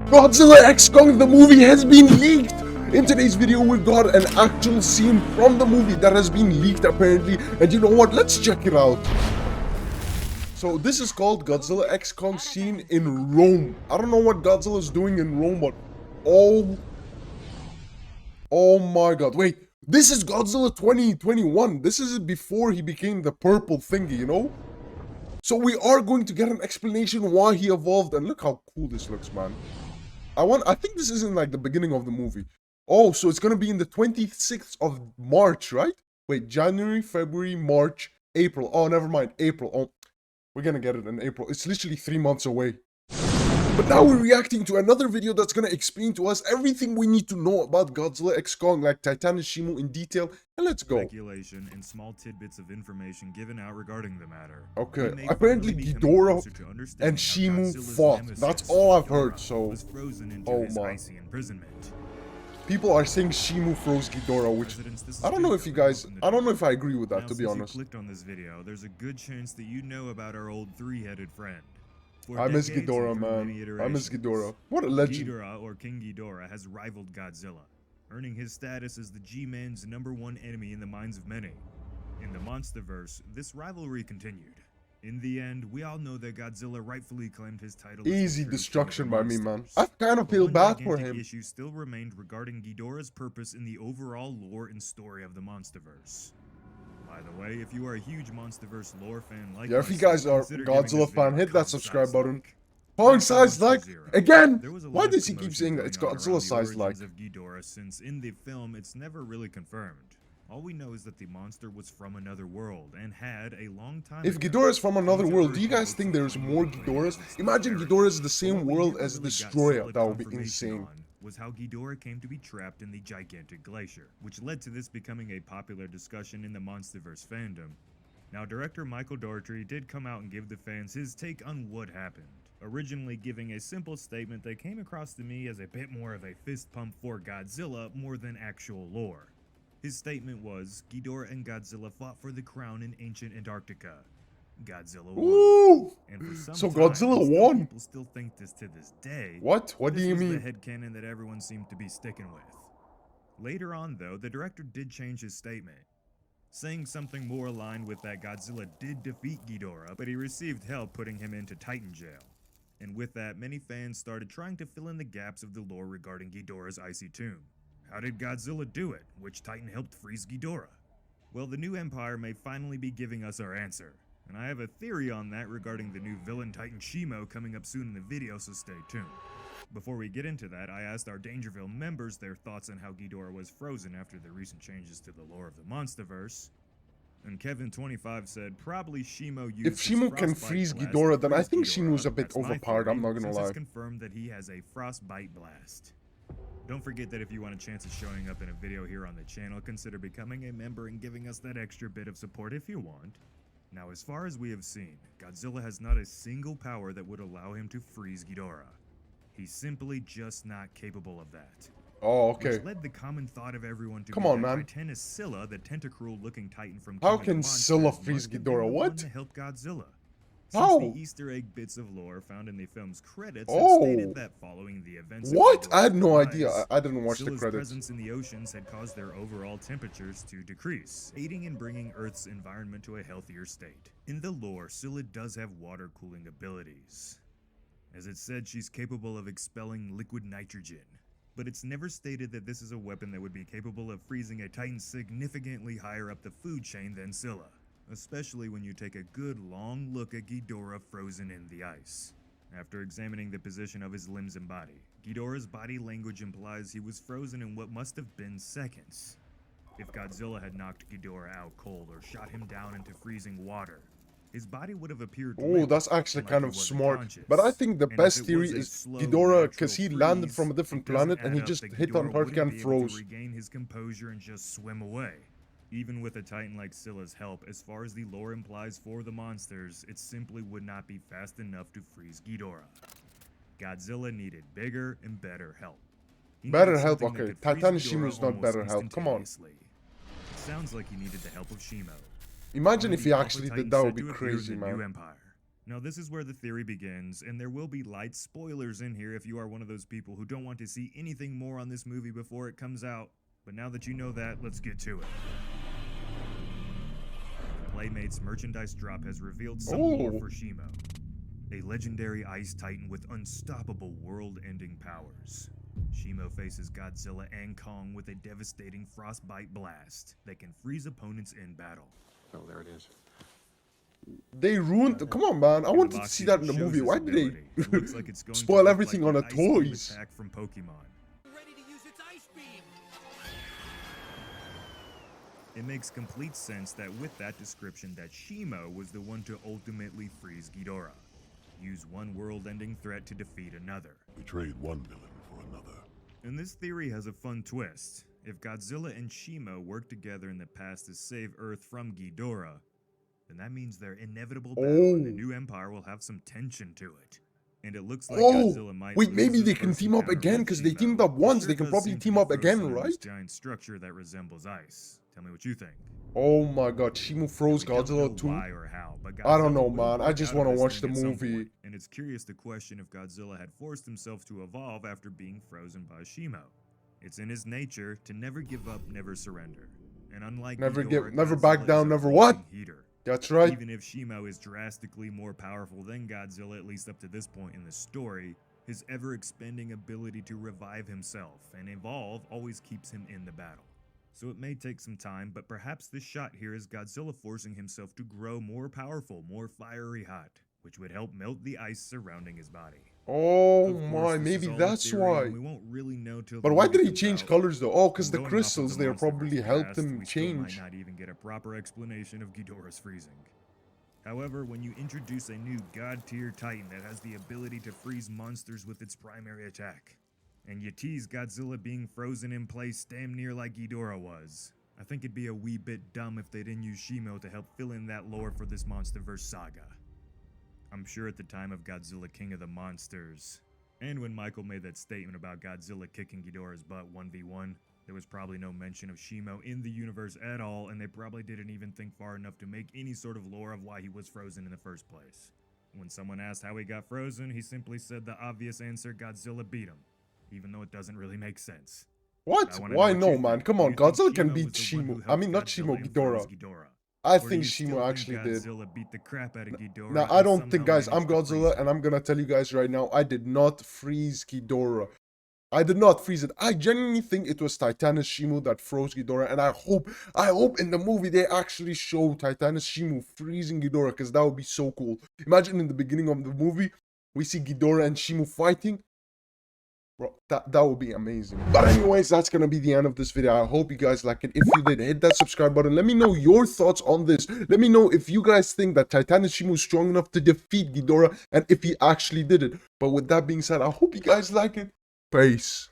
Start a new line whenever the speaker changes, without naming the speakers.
Godzilla X Kong, the movie, has been leaked! In today's video, we got an actual scene from the movie that has been leaked apparently. And you know what? Let's check it out. So this is called Godzilla X Kong scene in Rome. I don't know what Godzilla is doing in Rome, but oh my god. Wait, this is Godzilla 2021. This is before he became the purple thingy, you know? So we are going to get an explanation why he evolved. And look how cool this looks, man. I think this is in like the beginning of the movie. Oh, so it's gonna be in the 26th of March, right? Wait, January, February, March, April. Oh, never mind, April. Oh, we're gonna get it in April. It's literally 3 months away. But now we're reacting to another video that's gonna explain to us everything we need to know about Godzilla X Kong, like Titan Shimo in detail. And let's go.
Speculation and small tidbits of information given out regarding the matter.
Okay, apparently Ghidorah and Shimo fought. That's all I've heard. So, oh my.
Icy imprisonment.
People are saying Shimo froze Ghidorah, which I don't know if you guys, I don't know if I agree with that,
Now,
to be
since
honest.
you clicked on this video, there's a good chance that you know about our old three-headed friend. For
I miss
decades
Ghidorah,
and through many
man. I miss
iterations,
Ghidorah. What a legend.
Ghidorah, or King Ghidorah, has rivaled Godzilla, earning his status as the G-Man's #1 enemy in the minds of many. In the Monsterverse, this rivalry continued. In the end, we all know that Godzilla rightfully claimed his title as
Easy
the true
destruction
king
by
of
me, man.
monsters.
I kind of
But
feel
one
bad for
gigantic
him.
issue still remained regarding Ghidorah's purpose in the overall lore and story of the Monsterverse. By the way, if you are a huge Monsterverse lore fan like
Yeah, if you
myself,
guys are
consider giving
Godzilla
this video
fan,
a
hit that
Kong
subscribe
size
button.
like.
Kong size like again.
There was a
Why
lot of
does he keep
commotion
saying that it's
going on
Godzilla
around the
size like?
origins of Ghidorah, since in the film it's never really confirmed. All we know is that the monster was from another world and had a long time
If
ago.
Ghidorah is from another
These
world,
are
do you guys
reports
think
of
there's more Ghidorahs? Imagine Ghidorah is the same world as Destroyer. That would be insane.
Was how Ghidorah came to be trapped in the gigantic glacier, which led to this becoming a popular discussion in the Monsterverse fandom. Now, director Michael Dougherty did come out and give the fans his take on what happened, originally giving a simple statement that came across to me as a bit more of a fist pump for Godzilla more than actual lore. His statement was, Ghidorah and Godzilla fought for the crown in ancient Antarctica. Godzilla won.
Ooh!
And for some
So
time,
Godzilla won?
People still think this to this day.
What? What do you
This was
mean?
the headcanon that everyone seemed to be sticking with. Later on, though, the director did change his statement, saying something more aligned with that Godzilla did defeat Ghidorah, but he received help putting him into Titan jail. And with that, many fans started trying to fill in the gaps of the lore regarding Ghidorah's icy tomb. How did Godzilla do it? Which Titan helped freeze Ghidorah? Well, the new Empire may finally be giving us our answer, and I have a theory on that regarding the new villain Titan Shimo coming up soon in the video, so stay tuned. Before we get into that, I asked our Dangerville members their thoughts on how Ghidorah was frozen after the recent changes to the lore of the Monsterverse. And Kevin25 said probably Shimo used
If Shimo can freeze Ghidorah, then I think Shimo's a bit overpowered, I'm not gonna lie.
It's confirmed that he has a frostbite blast. Don't forget that if you want a chance of showing up in a video here on the channel, consider becoming a member and giving us that extra bit of support if you want. Now, as far as we have seen, Godzilla has not a single power that would allow him to freeze Ghidorah. He's simply just not capable of that.
Oh, okay.
Which led the common thought of everyone to
Come on, man.
Titanus Scylla, the tentacruel-looking titan from
How
King of
can
the
Scylla
Monsters,
freeze
must have been
Ghidorah?
the
What?
one to help Godzilla.
How?
Since the Easter egg bits of lore found in the film's credits
Oh.
had stated that following the events of
What? I had
Ghidorah's
no
demise,
idea. I didn't watch the
Scylla's
credits.
presence in the oceans had caused their overall temperatures to decrease, aiding in bringing Earth's environment to a healthier state. In the lore, Scylla does have water cooling abilities. As it said, she's capable of expelling liquid nitrogen, but it's never stated that this is a weapon that would be capable of freezing a Titan significantly higher up the food chain than Scylla, especially when you take a good long look at Ghidorah frozen in the ice. After examining the position of his limbs and body, Ghidorah's body language implies he was frozen in what must have been seconds. If Godzilla had knocked Ghidorah out cold or shot him down into freezing water, his body would have appeared
Oh,
limp,
that's actually
like
kind
he
of
wasn't
smart.
conscious.
But I think the
And if
best
it
theory
was a
is
slow,
Ghidorah, because he
natural
landed
freeze,
from a different
it doesn't
planet and he
add up
just
that
hit
Ghidorah
Antarctica and
wouldn't be able to
froze.
regain his composure and just swim away. Even with a Titan like Scylla's help, as far as the lore implies for the monsters, it simply would not be fast enough to freeze Ghidorah. Godzilla needed bigger and better help. He
Better
needed
help,
something that
okay.
could freeze
Titan
Ghidorah
Shimo's not
almost
better help, come on.
instantaneously. It sounds like he needed the help of Shimo.
Imagine
One
if
of
he
the Alpha
actually did
Titans
that,
said
would be
to appear in
crazy,
the New
man.
Empire. Now, this is where the theory begins, and there will be light spoilers in here if you are one of those people who don't want to see anything more on this movie before it comes out. But now that you know that, let's get to it. The Playmates merchandise drop has revealed some lore for ᴄᴏ, a legendary ice titan with unstoppable world-ending powers. ᴄᴏ faces Godzilla and Kong with a devastating frostbite blast that can freeze opponents in battle.
Oh, there it is.
They ruined. Come on, man! I wanted to see that in the movie. Why did they spoil everything on the toys?
Attack from Pokemon.
Ready to use its ice beam.
It makes complete sense that with that description that ᴄᴏ was the one to ultimately freeze Ghidorah. Use one world-ending threat to defeat another.
We trade one villain for another.
And this theory has a fun twist. If Godzilla and ᴄᴏ worked together in the past to save Earth from Ghidorah, then that means their inevitable battle in the new empire will have some tension to it. And it looks like Godzilla might
wait,
lose
maybe
his
they can
first
team up
encounter
again
with
because they
ᴄᴏ.
teamed up once.
Sure
They can
does
probably
seem to
team
be
up again,
frozen in this
right?
giant structure that resembles ice. Tell me what you think.
Oh my God, ᴄᴏ froze
We don't know
Godzilla too.
why or how, but
I don't
Godzilla
know,
will
man. I
break
just
out
want
of
to
this
watch the
thing at some
movie.
point, and it's curious to question if Godzilla had forced himself to evolve after being frozen by ᴄᴏ. It's in his nature to never give up, never surrender. And unlike
Never
Ghidorah,
never back
Godzilla is
down,
a
never
raging
what?
heater.
That's right.
Even if ᴄᴏ is drastically more powerful than Godzilla, at least up to this point in the story, his ever-expanding ability to revive himself and evolve always keeps him in the battle. So it may take some time, but perhaps this shot here is Godzilla forcing himself to grow more powerful, more fiery hot, which would help melt the ice surrounding his body.
Oh
Of course,
my,
this
maybe
is all a
that's
theory,
why.
and we won't really know till
But
the
why
movie
did he
comes
change
out.
colors though? Oh, because
And
the
going off of
crystals
the
there
Monsterverse
probably helped
cast,
him
we still might
change.
not even get a proper explanation of Ghidorah's freezing. However, when you introduce a new god-tier titan that has the ability to freeze monsters with its primary attack, and you tease Godzilla being frozen in place damn near like Ghidorah was, I think it'd be a wee bit dumb if they didn't use ᴄᴏ to help fill in that lore for this Monsterverse saga. I'm sure at the time of Godzilla King of the Monsters, and when Michael made that statement about Godzilla kicking Ghidorah's butt 1v1, there was probably no mention of ᴄᴏ in the universe at all, and they probably didn't even think far enough to make any sort of lore of why he was frozen in the first place. When someone asked how he got frozen, he simply said the obvious answer, Godzilla beat him, even though it doesn't really make sense.
What?
I wanna know
Why
what
no,
you
man?
think.
Come
Do
on,
you think
Godzilla can
ᴄᴏ
beat
was the one who
ᴄᴏ. I
helped
mean, not
Godzilla
ᴄᴏ,
and froze
Ghidorah. I
Or do
think
you still
ᴄᴏ actually
think
did.
Godzilla beat the crap out of Ghidorah
Now, I
and
don't think,
somehow
guys, I'm
managed to freeze
Godzilla,
him?
and I'm gonna tell you guys right now, I did not freeze Ghidorah. I did not freeze it. I genuinely think it was Titanus ᴄᴏ that froze Ghidorah, and I hope in the movie they actually show Titanus ᴄᴏ freezing Ghidorah, because that would be so cool. Imagine in the beginning of the movie, we see Ghidorah and ᴄᴏ fighting. Bro, that would be amazing. But anyways, that's gonna be the end of this video. I hope you guys like it. If you did, hit that subscribe button. Let me know your thoughts on this. Let me know if you guys think that Titanus ᴄᴏ is strong enough to defeat Ghidorah, and if he actually did it. But with that being said, I hope you guys like it. Peace.